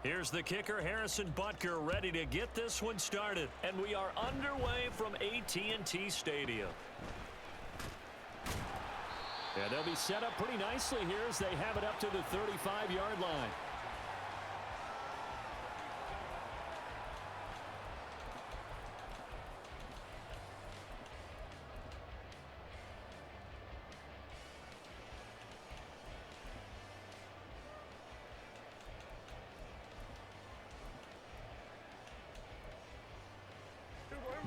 Here's the kicker, Harrison Butker, ready to get this one started. And we are underway from AT&T Stadium. And they'll be set up pretty nicely here as they have it up to the 35-yard line.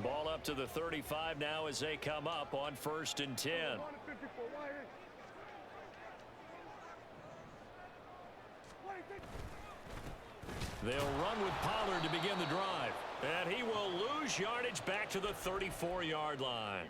Ball up to the 35 now as they come up on 1st and 10. They'll run with Pollard to begin the drive. And he will lose yardage back to the 34-yard line.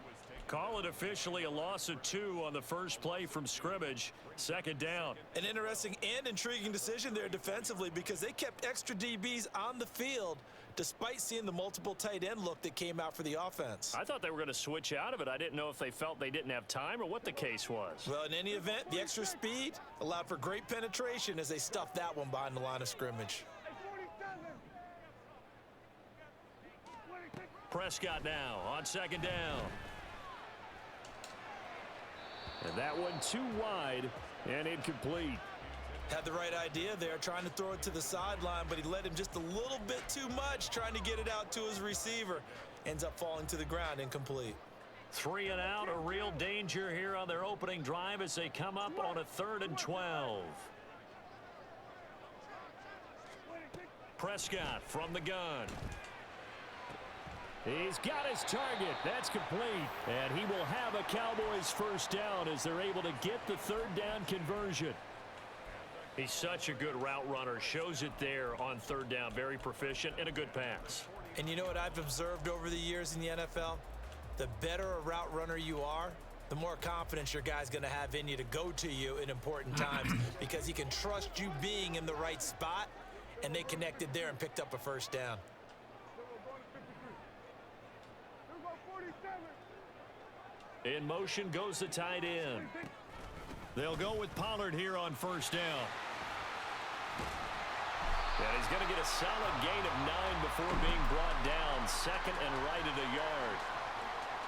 Call it officially a loss of 2 on the first play from scrimmage. 2nd down. An interesting and intriguing decision there defensively because they kept extra DBs on the field despite seeing the multiple tight end look that came out for the offense. I thought they were going to switch out of it. I didn't know if they felt they didn't have time or what the case was. Well, in any event, the extra speed allowed for great penetration as they stuffed that one behind the line of scrimmage. Prescott now on 2nd down. And that one too wide and incomplete. Had the right idea there, trying to throw it to the sideline, but he led him just a little bit too much, trying to get it out to his receiver. Ends up falling to the ground, incomplete. 3 and out, a real danger here on their opening drive as they come up on a 3rd and 12. Prescott from the gun. He's got his target. That's complete. And he will have a Cowboys first down as they're able to get the 3rd down conversion. He's such a good route runner. Shows it there on 3rd down. Very proficient and a good pass. And you know what I've observed over the years in the NFL? The better a route runner you are, the more confidence your guy's going to have in you to go to you in important times because he can trust you being in the right spot, and they connected there and picked up a first down. In motion goes the tight end. They'll go with Pollard here on 1st down. And he's going to get a solid gain of 9 before being brought down. 2nd and right at a yard.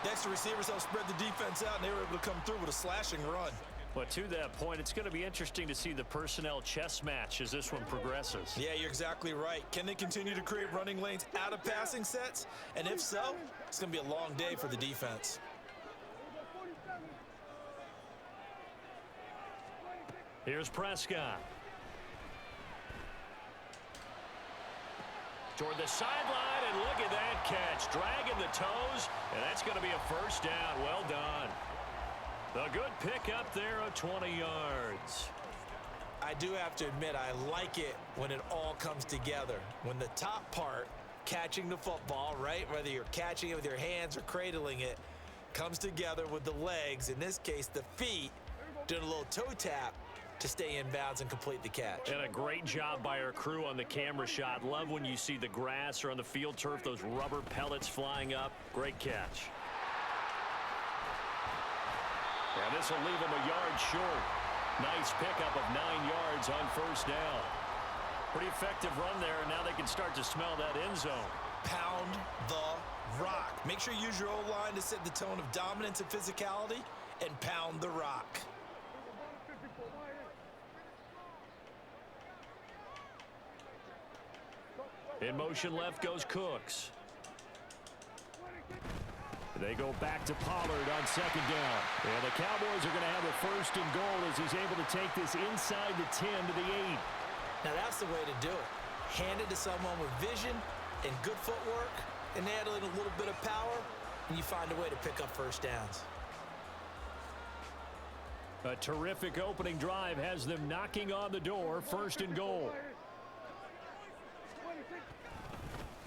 The extra receivers helped spread the defense out, and they were able to come through with a slashing run. But to that point, it's going to be interesting to see the personnel chess match as this one progresses. Yeah, you're exactly right. Can they continue to create running lanes out of passing sets? And if so, it's going to be a long day for the defense. Here's Prescott. Toward the sideline, and look at that catch. Dragging the toes, and that's going to be a first down. Well done. The good pick up there of 20 yards. I do have to admit, I like it when it all comes together. When the top part, catching the football, right, whether you're catching it with your hands or cradling it, comes together with the legs, in this case the feet, doing a little toe tap to stay in bounds and complete the catch. And a great job by our crew on the camera shot. Love when you see the grass or on the field turf, those rubber pellets flying up. Great catch. And this will leave him a yard short. Nice pickup of 9 yards on 1st down. Pretty effective run there, and now they can start to smell that end zone. Pound the rock. Make sure you use your O-line to set the tone of dominance and physicality, and pound the rock. In motion left goes Cooks. They go back to Pollard on 2nd down. And the Cowboys are going to have a 1st and goal as he's able to take this inside the 10 to the 8. Now that's the way to do it. Hand it to someone with vision and good footwork, and add in a little bit of power, and you find a way to pick up first downs. A terrific opening drive has them knocking on the door. 1st and goal.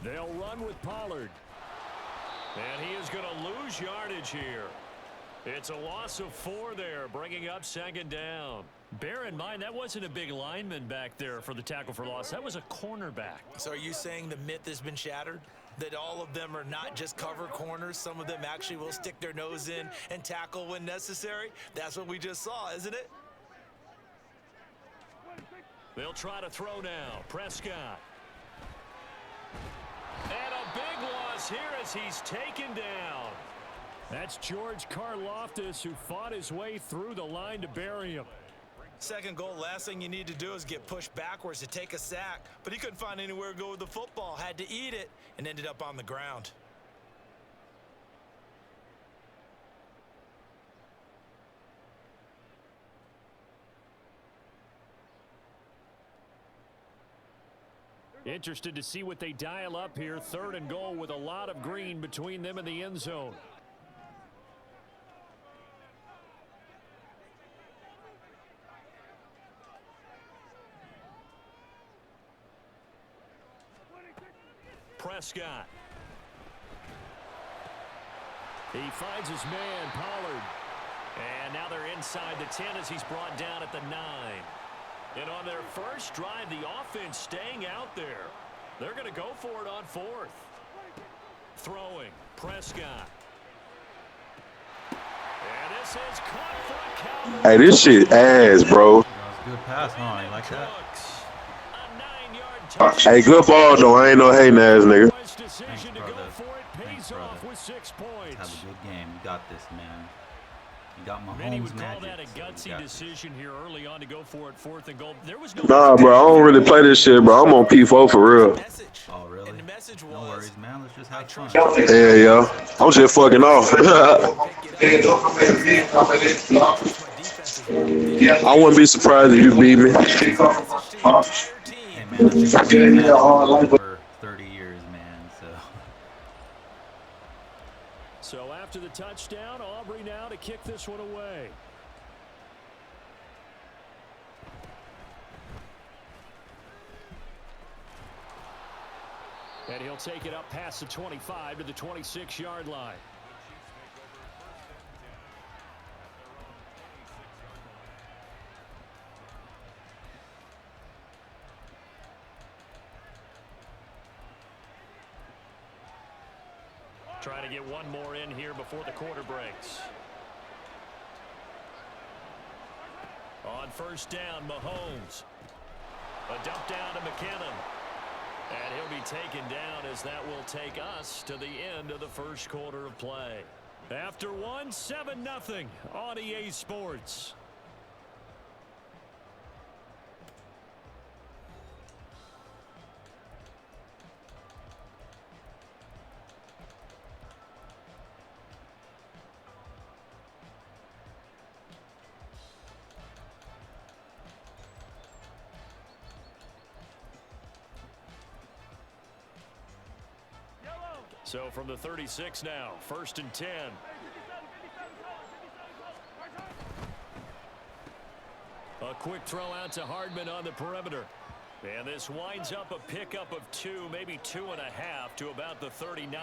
They'll run with Pollard. And he is going to lose yardage here. It's a loss of 4 there, bringing up 2nd down. Bear in mind, that wasn't a big lineman back there for the tackle for loss. That was a cornerback. So are you saying the myth has been shattered? That all of them are not just cover corners? Some of them actually will stick their nose in and tackle when necessary? That's what we just saw, isn't it? They'll try to throw now. Prescott. And a big loss here as he's taken down. That's George Karlaftis, who fought his way through the line to bury him. Second goal, last thing you need to do is get pushed backwards to take a sack. But he couldn't find anywhere to go with the football, had to eat it, and ended up on the ground. Interested to see what they dial up here. 3rd and goal with a lot of green between them and the end zone. Prescott. He finds his man, Pollard. And now they're inside the 10 as he's brought down at the 9. And on their first drive, the offense staying out there. They're going to go for it on 4th. Throwing, Prescott. And this is caught for a count. Hey, this shit ass, bro. That was a good pass, huh? You like that? Hey, good ball, though. I ain't no hating ass nigga. Thanks, brother. Thanks, brother. Let's have a good game. You got this, man. You got Many would Mahomes call magic. that a gutsy decision here early on to go for it 4th and goal. There was no Nah, bro, I don't really play this shit, bro. I'm on P4 for real. Oh, really? No worries, man. Let's just have fun. Yeah, yo. I'm just fucking off. I wouldn't be surprised if you beat me. Hey, man, I've been playing for 30 years, man, so. So after the touchdown, Aubrey now to kick this one away. And he'll take it up past the 25 to the 26-yard line. Trying to get one more in here before the quarter breaks. On first down, Mahomes. A dump down to McKinnon. And he'll be taken down as that will take us to the end of the first quarter of play. After one, 7-0 on EA Sports. So from the 36 now, 1st and 10. A quick throw out to Hardman on the perimeter. And this winds up a pickup of 2, maybe 2.5 to about the 39.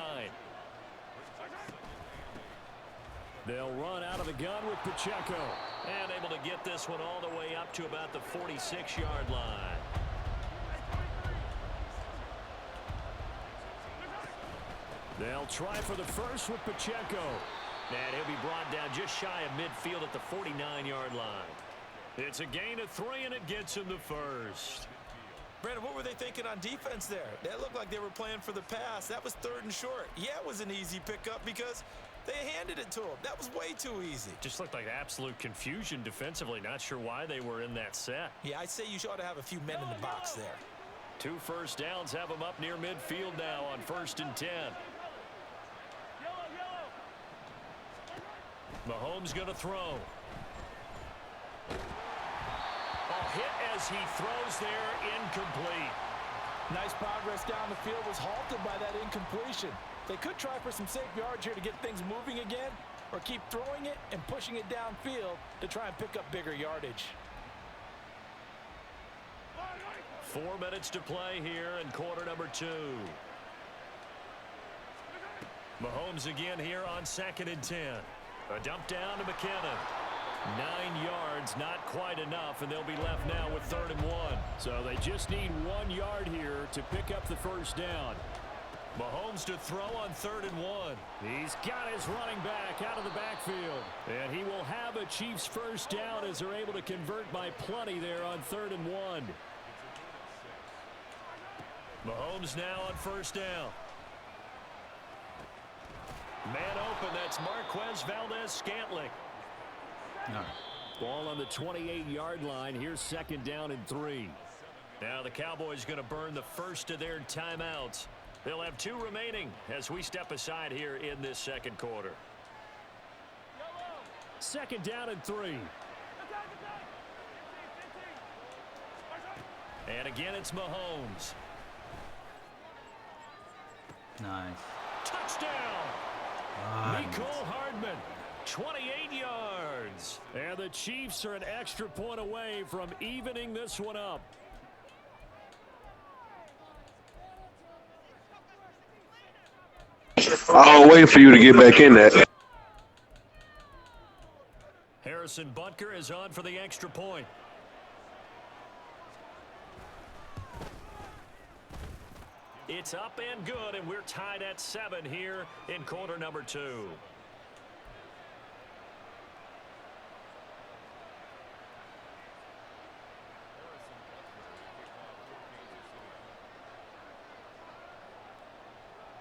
They'll run out of the gun with Pacheco. And able to get this one all the way up to about the 46-yard line. They'll try for the first with Pacheco. And he'll be brought down just shy of midfield at the 49-yard line. It's a gain of 3, and it gets him the first. Brandon, what were they thinking on defense there? That looked like they were playing for the pass. That was 3rd and short. Yeah, it was an easy pickup because they handed it to him. That was way too easy. Just looked like absolute confusion defensively. Not sure why they were in that set. Yeah, I'd say you ought to have a few men in the box there. 2 first downs have them up near midfield now on 1st and 10. Mahomes going to throw. A hit as he throws there, incomplete. Nice progress down the field was halted by that incompletion. They could try for some safe yards here to get things moving again, or keep throwing it and pushing it downfield to try and pick up bigger yardage. 4 minutes to play here in quarter number 2. Mahomes again here on 2nd and 10. A dump down to McKinnon. 9 yards, not quite enough, and they'll be left now with 3rd and 1. So they just need 1 yard here to pick up the first down. Mahomes to throw on 3rd and 1. He's got his running back out of the backfield. And he will have a Chiefs first down as they're able to convert by plenty there on 3rd and 1. Mahomes now on first down. Man open, that's Marquez Valdez-Scantling. No. Ball on the 28-yard line. Here's second down and 3. Now the Cowboys going to burn the first of their timeouts. They'll have 2 remaining as we step aside here in this second quarter. Second down and 3. And again, it's Mahomes. Nice. Touchdown! Nice. Mecole Hardman, 28 yards. And the Chiefs are an extra point away from evening this one up. I'll wait for you to get back in that. Harrison Butker is on for the extra point. It's up and good, and we're tied at 7 here in quarter number 2.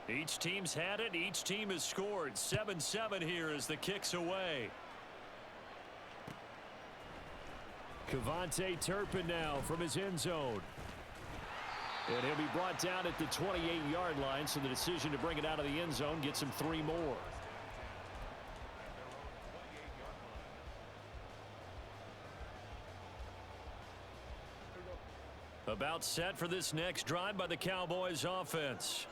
Each team's had it. Each team has scored. 7-7 here as the kick's away. Kevontae Turpin now from his end zone. And he'll be brought down at the 28-yard line, so the decision to bring it out of the end zone gets him 3 more. About set for this next drive by the Cowboys offense.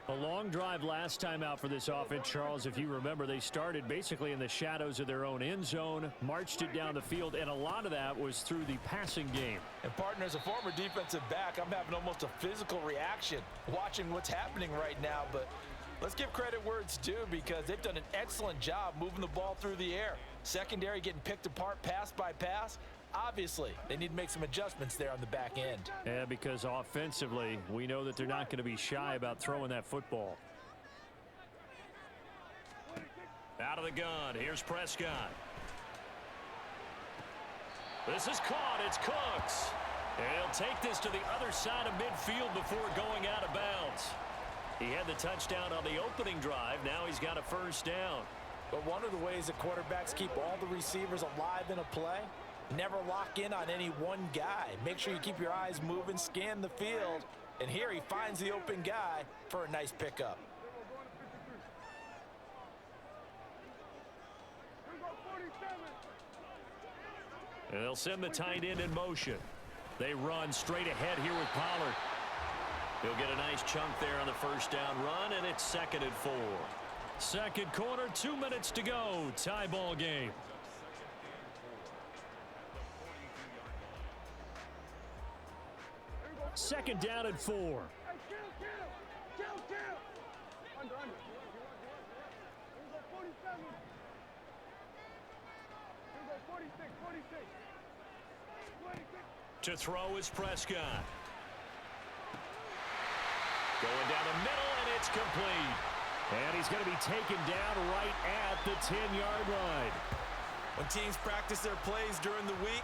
A long drive last time out for this offense, Charles. If you remember, they started basically in the shadows of their own end zone, marched it down the field, and a lot of that was through the passing game. And partner, as a former defensive back, I'm having almost a physical reaction watching what's happening right now. But let's give credit where it's due, because they've done an excellent job moving the ball through the air. Secondary getting picked apart pass by pass. Obviously, they need to make some adjustments there on the back end. Yeah, because offensively, we know that they're not going to be shy about throwing that football. Out of the gun, here's Prescott. This is caught, it's Cooks. And he'll take this to the other side of midfield before going out of bounds. He had the touchdown on the opening drive, now he's got a first down. But one of the ways that quarterbacks keep all the receivers alive in a play, never lock in on any one guy. Make sure you keep your eyes moving, scan the field, and here he finds the open guy for a nice pickup. And they'll send the tight end in motion. They run straight ahead here with Pollard. He'll get a nice chunk there on the first down run, and it's 2nd and 4. Second quarter, 2 minutes to go. Tie ball game. Second down and 4. To throw is Prescott. Going down the middle, and it's complete. And he's going to be taken down right at the 10-yard line. When teams practice their plays during the week,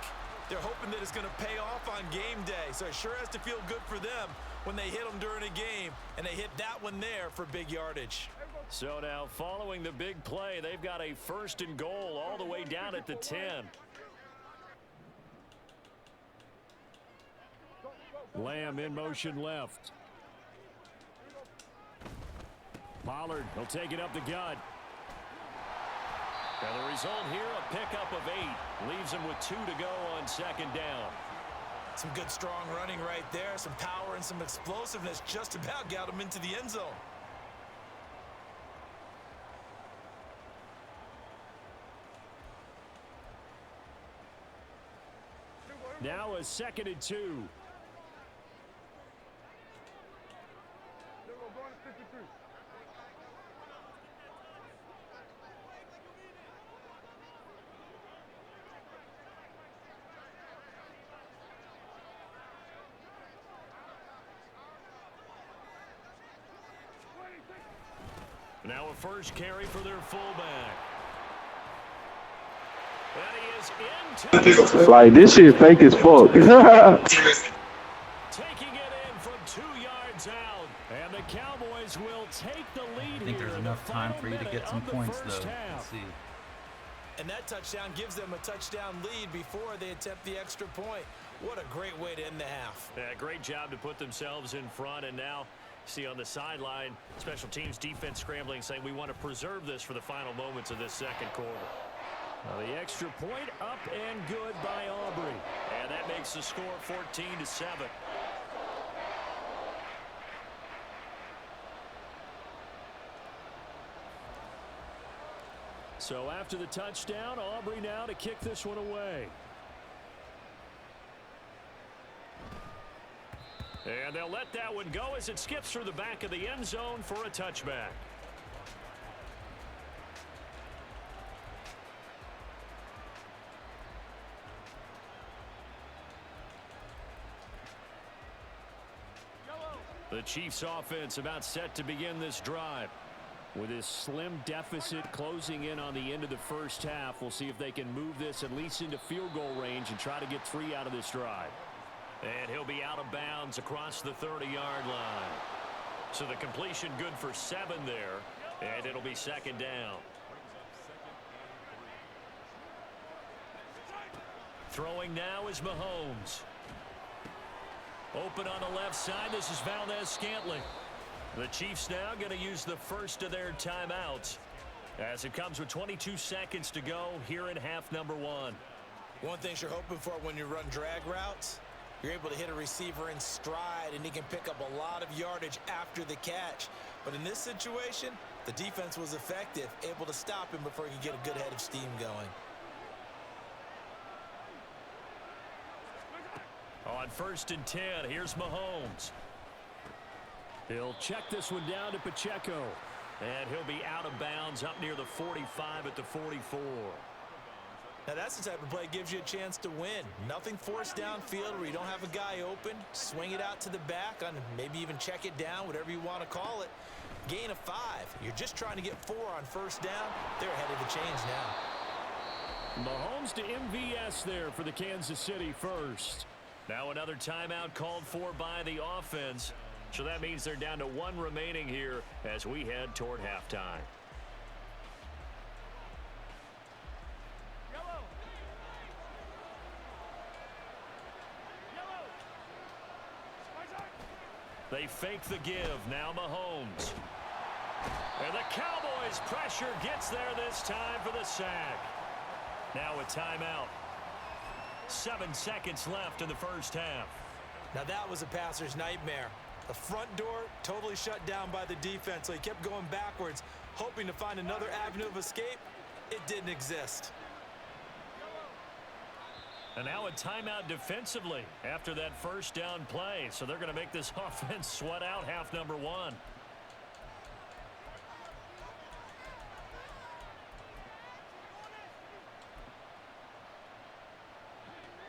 they're hoping that it's going to pay off on game day. So it sure has to feel good for them when they hit them during a game, and they hit that one there for big yardage. So now, following the big play, they've got a 1st and goal all the way down at the 10. Lamb in motion left. Pollard will take it up the gut. And the result here, a pickup of 8. Leaves him with 2 to go on second down. Some good, strong running right there. Some power and some explosiveness just about got him into the end zone. Now a 2nd and 2. Now a first carry for their fullback. And he is into Like, this shit fake as fuck. taking it in from 2 yards think there's enough time for you to get some points, though. Let's see. And that touchdown gives them a touchdown lead before they attempt the extra point. What a great way to end the half. Yeah, great job to put themselves in front, and now see on the sideline, special teams defense scrambling, saying we want to preserve this for the final moments of this second quarter. The extra point up and good by Aubrey. And that makes the score 14-7. So after the touchdown, Aubrey now to kick this one away. And they'll let that one go as it skips through the back of the end zone for a touchback. The Chiefs offense about set to begin this drive. With this slim deficit closing in on the end of the first half, we'll see if they can move this at least into field goal range and try to get 3 out of this drive. And he'll be out of bounds across the 30-yard line. So the completion good for 7 there, and it'll be second down. Throwing now is Mahomes. Open on the left side, this is Valdez-Scantling. The Chiefs now going to use the first of their timeouts as it comes with 22 seconds to go here in half number 1. One thing you're hoping for when you run drag routes, you're able to hit a receiver in stride and he can pick up a lot of yardage after the catch. But in this situation, the defense was effective, able to stop him before he could get a good head of steam going. On 1st and 10, here's Mahomes. He'll check this one down to Pacheco. And he'll be out of bounds up near the 45 at the 44. Now that's the type of play that gives you a chance to win. Nothing forced downfield where you don't have a guy open. Swing it out to the back, on maybe even check it down, whatever you want to call it. Gain of 5. You're just trying to get 4 on 1st down. They're ahead of the chains now. Mahomes to MVS there for the Kansas City first. Now another timeout called for by the offense. So that means they're down to 1 remaining here as we head toward halftime. They fake the give. Now Mahomes. And the Cowboys pressure gets there this time for the sack. Now a timeout. 7 seconds left in the first half. Now that was a passer's nightmare. The front door totally shut down by the defense, so he kept going backwards, hoping to find another avenue of escape. It didn't exist. And now a timeout defensively after that 1st down play. So they're going to make this offense sweat out half number 1.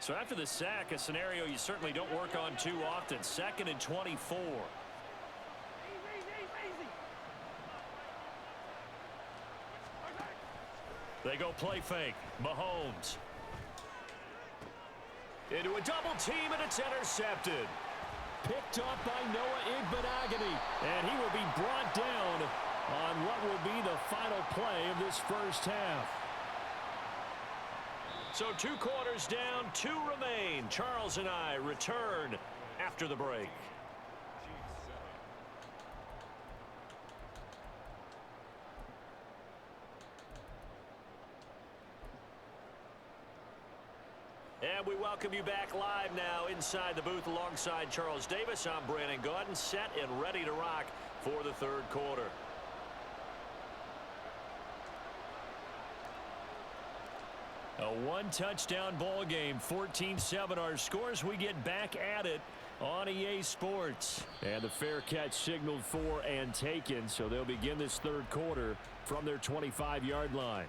So after the sack, a scenario you certainly don't work on too often. 2nd and 24. They go play fake. Mahomes. Into a double team, and it's intercepted. Picked up by Noah Igbenogany. And he will be brought down on what will be the final play of this first half. So 2 quarters down, 2 remain. Charles and I return after the break. And we welcome you back live now inside the booth alongside Charles Davis. I'm Brandon Gaudin, set and ready to rock for the 3rd quarter. A 1-touchdown ball game, 14-7 our scores. We get back at it on EA Sports. And the fair catch signaled for and taken, so they'll begin this 3rd quarter from their 25-yard line.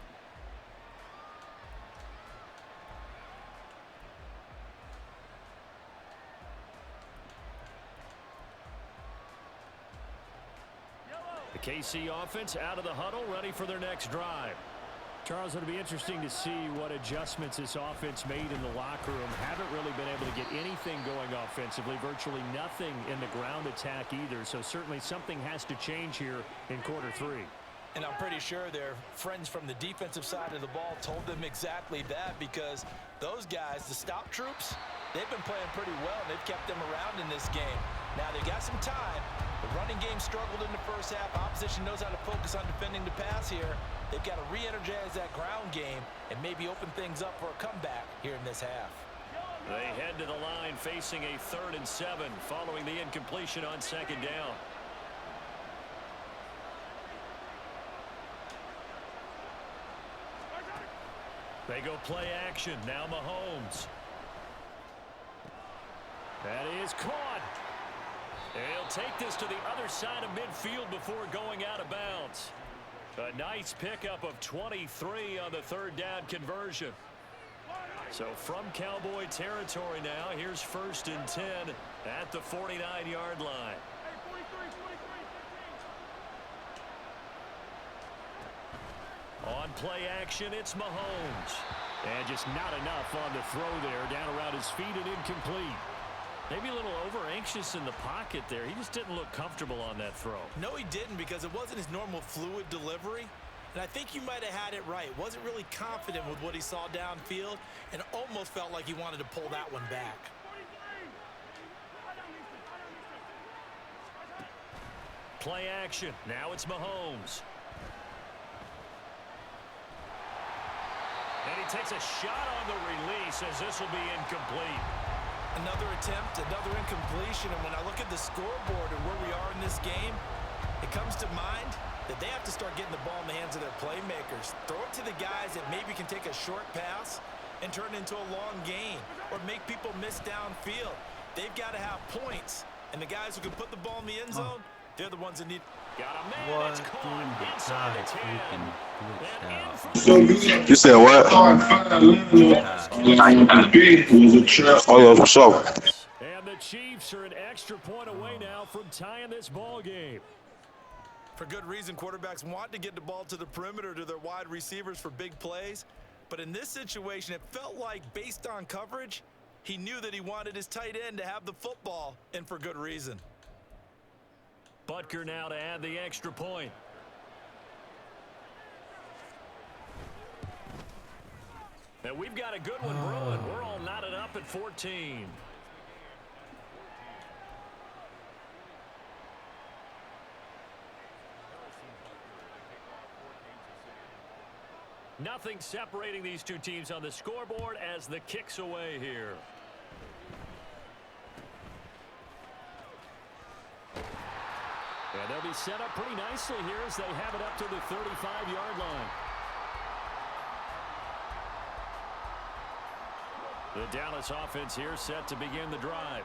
The KC offense out of the huddle, ready for their next drive. Charles, it'll be interesting to see what adjustments this offense made in the locker room. Haven't really been able to get anything going offensively, virtually nothing in the ground attack either. So certainly something has to change here in quarter 3. And I'm pretty sure their friends from the defensive side of the ball told them exactly that, because those guys, the stop troops, they've been playing pretty well, and they've kept them around in this game. Now, they've got some time. The running game struggled in the first half. Opposition knows how to focus on defending the pass here. They've got to re-energize that ground game and maybe open things up for a comeback here in this half. They head to the line facing a 3rd and 7 following the incompletion on 2nd down. They go play action. Now Mahomes. That is caught. He'll take this to the other side of midfield before going out of bounds. A nice pickup of 23 on the 3rd down conversion. So from Cowboy territory now, here's 1st and 10 at the 49-yard line. On play action, it's Mahomes. And just not enough on the throw there, down around his feet and incomplete. Maybe a little over-anxious in the pocket there. He just didn't look comfortable on that throw. No, he didn't, because it wasn't his normal fluid delivery. And I think you might have had it right. Wasn't really confident with what he saw downfield and almost felt like he wanted to pull that one back. Play action. Now it's Mahomes. And he takes a shot on the release as this will be incomplete. Another attempt, another incompletion, and when I look at the scoreboard and where we are in this game, it comes to mind that they have to start getting the ball in the hands of their playmakers. Throw it to the guys that maybe can take a short pass and turn it into a long gain or make people miss downfield. They've got to have points, and the guys who can put the ball in the end zone, they're the ones that need. Got a man. What? It's caught Dude, inside the 10. freaking glitched out. You said what? Oh, what's up? And the Chiefs are an extra point away now from tying this ball game. For good reason, quarterbacks want to get the ball to the perimeter to their wide receivers for big plays. But in this situation, it felt like, based on coverage, he knew that he wanted his tight end to have the football, and for good reason. Butker now to add the extra point. And we've got a good one brewing. We're all knotted up at 14. Nothing separating these two teams on the scoreboard as the kick's away here. And they'll be set up pretty nicely here as they have it up to the 35-yard line. The Dallas offense here set to begin the drive.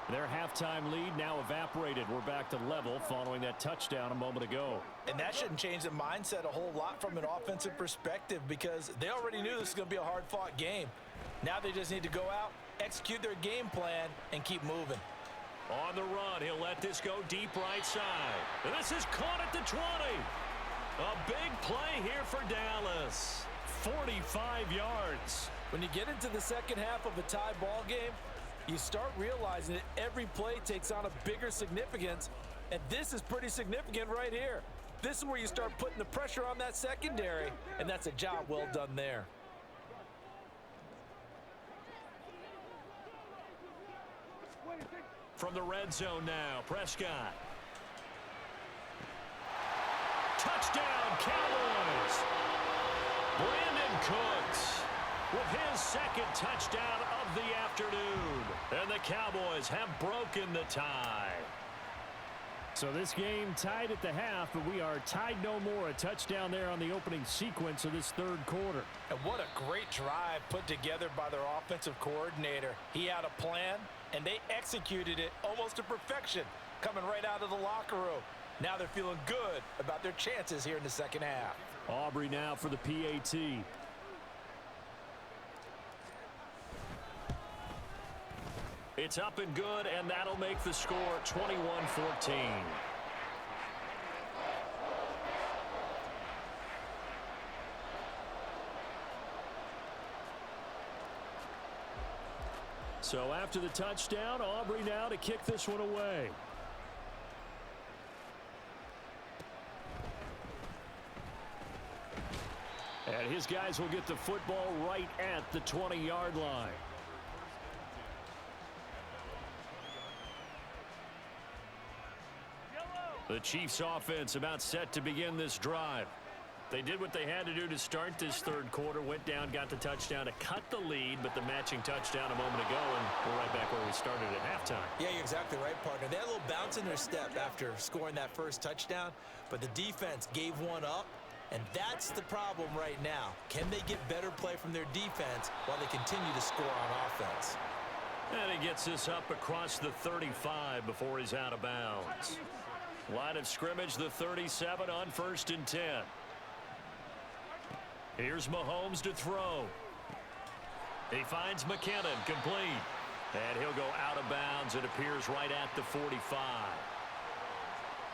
Their halftime lead now evaporated. We're back to level following that touchdown a moment ago. And that shouldn't change the mindset a whole lot from an offensive perspective, because they already knew this was going to be a hard-fought game. Now they just need to go out, execute their game plan, and keep moving. On the run, he'll let this go deep right side. And this is caught at the 20. A big play here for Dallas. 45 yards. When you get into the second half of a tie ball game, you start realizing that every play takes on a bigger significance, and this is pretty significant right here. This is where you start putting the pressure on that secondary, and that's a job well done there. From the red zone now, Prescott. Touchdown, Cowboys. Brandon Cooks with his second touchdown of the afternoon. And the Cowboys have broken the tie. So this game tied at the half, but we are tied no more. A touchdown there on the opening sequence of this third quarter. And what a great drive put together by their offensive coordinator. He had a plan, and they executed it almost to perfection, coming right out of the locker room. Now they're feeling good about their chances here in the second half. Aubrey now for the PAT. It's up and good, and that'll make the score 21-14. So after the touchdown, Aubrey now to kick this one away. And his guys will get the football right at the 20-yard line. The Chiefs offense about set to begin this drive. They did what they had to do to start this third quarter, went down, got the touchdown to cut the lead, but the matching touchdown a moment ago, and we're right back where we started at halftime. Yeah, you're exactly right, partner. They had a little bounce in their step after scoring that first touchdown, but the defense gave one up, and that's the problem right now. Can they get better play from their defense while they continue to score on offense? And he gets this up across the 35 before he's out of bounds. Line of scrimmage, the 37 on 1st and 10. Here's Mahomes to throw. He finds McKinnon, complete. And he'll go out of bounds. It appears right at the 45.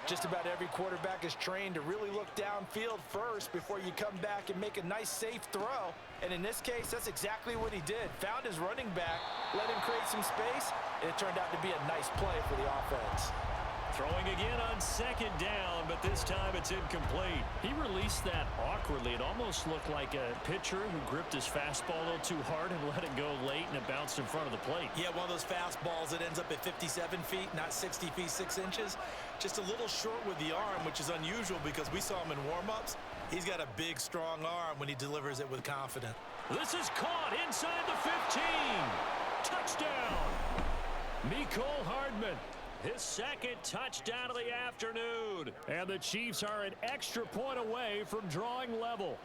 Just about every quarterback is trained to really look downfield first before you come back and make a nice, safe throw. And in this case, that's exactly what he did. Found his running back, let him create some space, and it turned out to be a nice play for the offense. Throwing again on 2nd down, but this time it's incomplete. He released that awkwardly. It almost looked like a pitcher who gripped his fastball a little too hard and let it go late, and it bounced in front of the plate. Yeah, one of those fastballs that ends up at 57 feet, not 60 feet, 6 inches. Just a little short with the arm, which is unusual because we saw him in warm-ups. He's got a big, strong arm when he delivers it with confidence. This is caught inside the 15. Touchdown. Mecole Hardman. His 2nd touchdown of the afternoon. And the Chiefs are an extra point away from drawing level.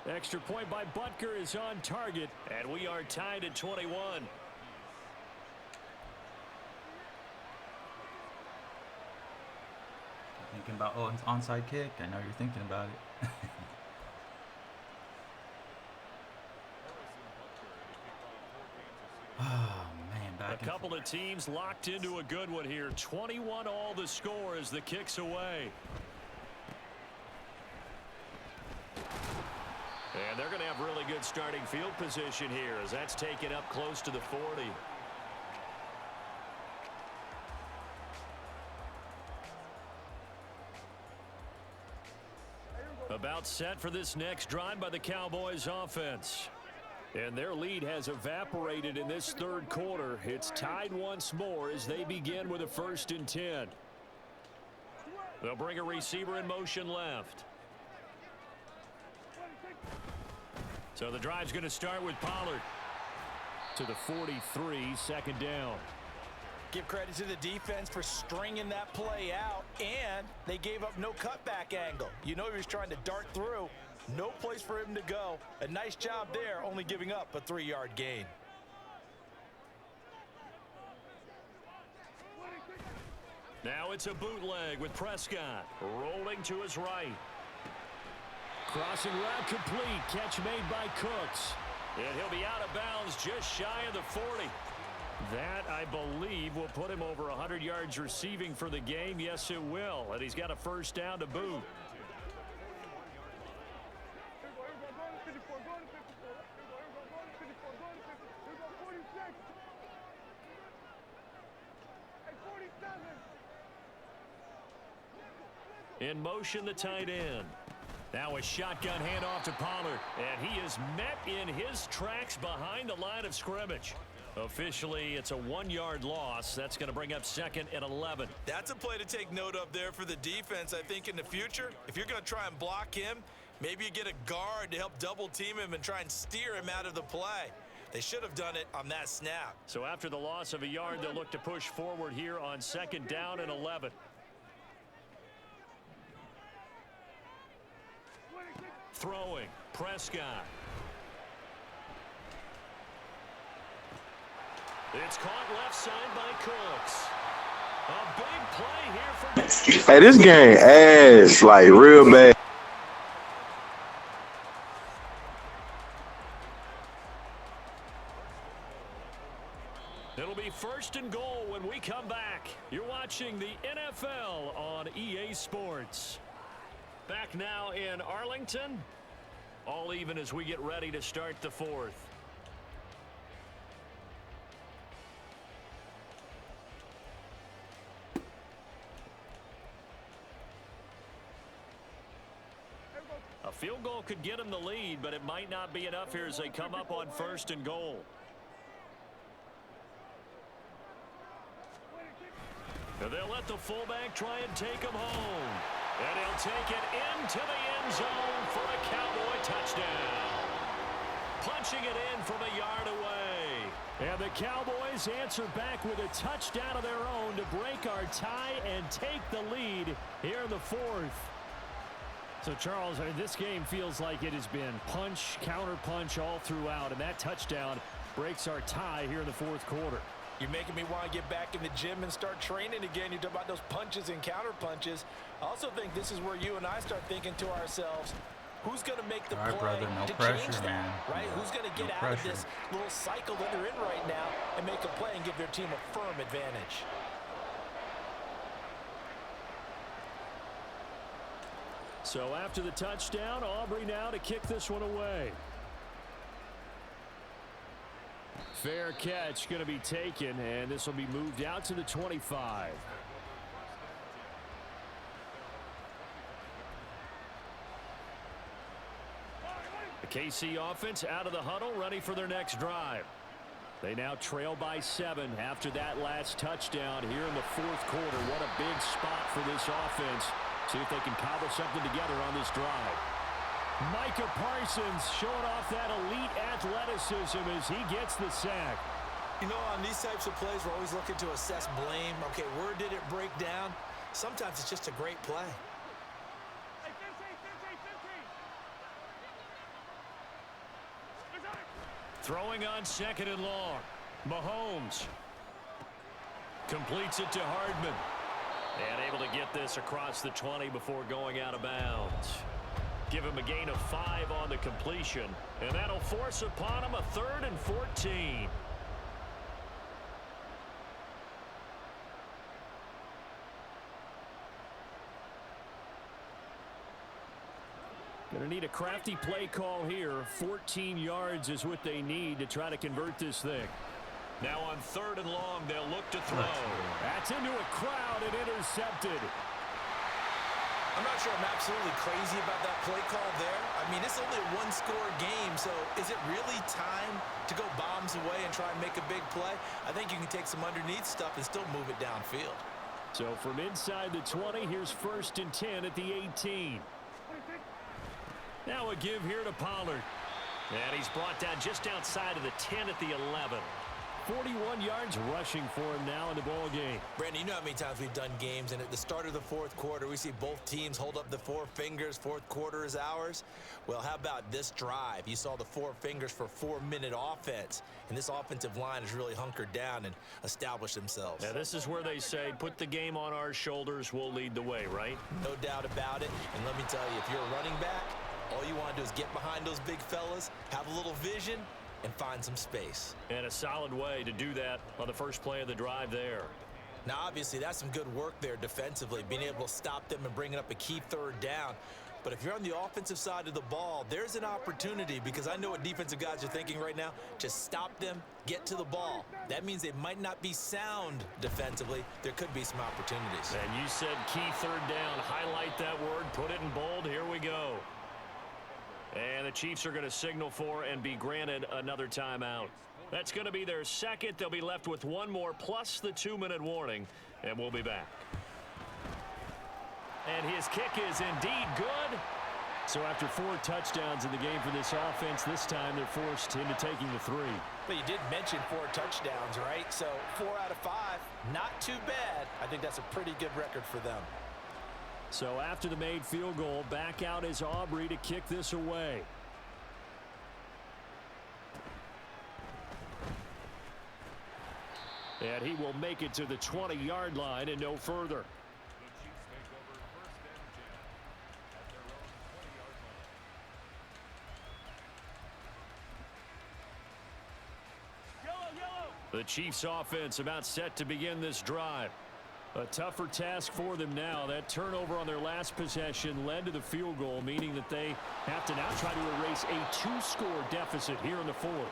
Extra point by Butker is on target. And we are tied at 21. Thinking about, oh, it's onside kick. I know you're thinking about it. Oh, man, back a couple of teams locked into a good one here. 21 all the score as the kick's away. And they're going to have really good starting field position here as that's taken up close to the 40. About set for this next drive by the Cowboys offense. And their lead has evaporated in this third quarter. It's tied once more as they begin with a 1st and 10. They'll bring a receiver in motion left. So the drive's going to start with Pollard. To the 43, 2nd down. Give credit to the defense for stringing that play out, and they gave up no cutback angle. You know he was trying to dart through. No place for him to go. A nice job there, only giving up a 3-yard gain. Now it's a bootleg with Prescott rolling to his right. Crossing route complete. Catch made by Cooks. And he'll be out of bounds just shy of the 40. That, I believe, will put him over 100 yards receiving for the game. Yes, it will. And he's got a 1st down to boot. In motion, the tight end. Now a shotgun handoff to Pollard. And he is met in his tracks behind the line of scrimmage. Officially, it's a 1-yard loss. That's going to bring up 2nd and 11. That's a play to take note of there for the defense, I think, in the future. If you're going to try and block him, maybe you get a guard to help double-team him and try and steer him out of the play. They should have done it on that snap. So after the loss of a yard, they'll look to push forward here on 2nd down and 11. Throwing, Prescott. It's caught left side by Cooks. A big play here for... Hey, this game ass, like, real bad. It'll be 1st and goal when we come back. You're watching the NFL on EA Sports. Back now in Arlington. All even as we get ready to start the fourth. A field goal could get them the lead, but it might not be enough here as they come up on 1st and goal. And they'll let the fullback try and take him home. And he'll take it into the end zone for a Cowboy touchdown. Punching it in from a yard away. And the Cowboys answer back with a touchdown of their own to break our tie and take the lead here in the fourth. So, Charles, this game feels like it has been punch, counter-punch all throughout, and that touchdown breaks our tie here in the fourth quarter. You're making me want to get back in the gym and start training again. You talk about those punches and counter-punches. I also think this is where you and I start thinking to ourselves, who's going to make the play brother, no to pressure, change that, man. right? Yeah, Who's going to get no out of pressure. this little cycle that they're in right now and make a play and give their team a firm advantage? So after the touchdown, Aubrey now to kick this one away. Fair catch going to be taken, and this will be moved out to the 25. The KC offense out of the huddle, ready for their next drive. They now trail by 7 after that last touchdown here in the fourth quarter. What a big spot for this offense. See if they can cobble something together on this drive. Micah Parsons showing off that elite athleticism as he gets the sack. You know, on these types of plays, we're always looking to assess blame. Okay, where did it break down? Sometimes it's just a great play. Throwing on 2nd and long. Mahomes completes it to Hardman. And able to get this across the 20 before going out of bounds. Give him a gain of 5 on the completion. And that'll force upon him a 3rd and 14. Going to need a crafty play call here. 14 yards is what they need to try to convert this thing. Now on 3rd and long, they'll look to throw. That's into a crowd and intercepted. I'm not sure I'm absolutely crazy about that play call there. I mean, it's only a one-score game, so is it really time to go bombs away and try and make a big play? I think you can take some underneath stuff and still move it downfield. So from inside the 20, here's 1st and 10 at the 18. Now a give here to Pollard. And he's brought down just outside of the 10 at the 11. 41 yards rushing for him now in the ball game. Brandon, you know how many times we've done games, and at the start of the fourth quarter, we see both teams hold up the 4 fingers. Fourth quarter is ours. Well, how about this drive? You saw the 4 fingers for 4-minute offense, and this offensive line has really hunkered down and established themselves. Now, this is where they say, put the game on our shoulders, we'll lead the way, right? No doubt about it. And let me tell you, if you're a running back, all you want to do is get behind those big fellas, have a little vision, and find some space. And a solid way to do that on the first play of the drive there. Now, obviously, that's some good work there defensively, being able to stop them and bringing up a key 3rd down. But if you're on the offensive side of the ball, there's an opportunity, because I know what defensive guys are thinking right now. Just stop them, get to the ball. That means they might not be sound defensively. There could be some opportunities. And you said key 3rd down. Highlight that word, put it in bold. Here we go. And the Chiefs are going to signal for and be granted another timeout. That's going to be their second. They'll be left with one more plus the 2-minute warning, and we'll be back. And his kick is indeed good. So after 4 touchdowns in the game for this offense, this time they're forced into taking the 3. But you did mention 4 touchdowns, right? So 4 out of 5, not too bad. I think that's a pretty good record for them. So after the made field goal, back out is Aubrey to kick this away. And he will make it to the 20-yard line and no further. The Chiefs offense about set to begin this drive. A tougher task for them now. That turnover on their last possession led to the field goal, meaning that they have to now try to erase a 2-score deficit here in the fourth.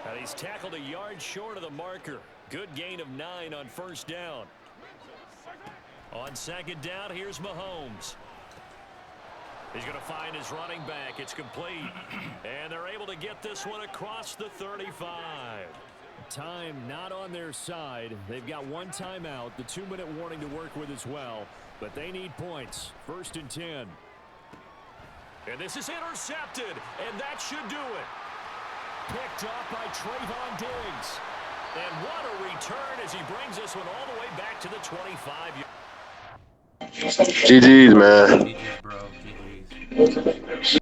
And he's tackled a yard short of the marker. Good gain of 9 on first down. On second down, here's Mahomes. He's going to find his running back. It's complete. And they're able to get this one across the 35. Time not on their side. They've got one timeout, the 2-minute warning to work with as well. But they need points. 1st and 10. And this is intercepted, and that should do it. Picked up by Trayvon Diggs. And what a return as he brings this one all the way back to the 25. GG's, man. GG's, bro. GG's.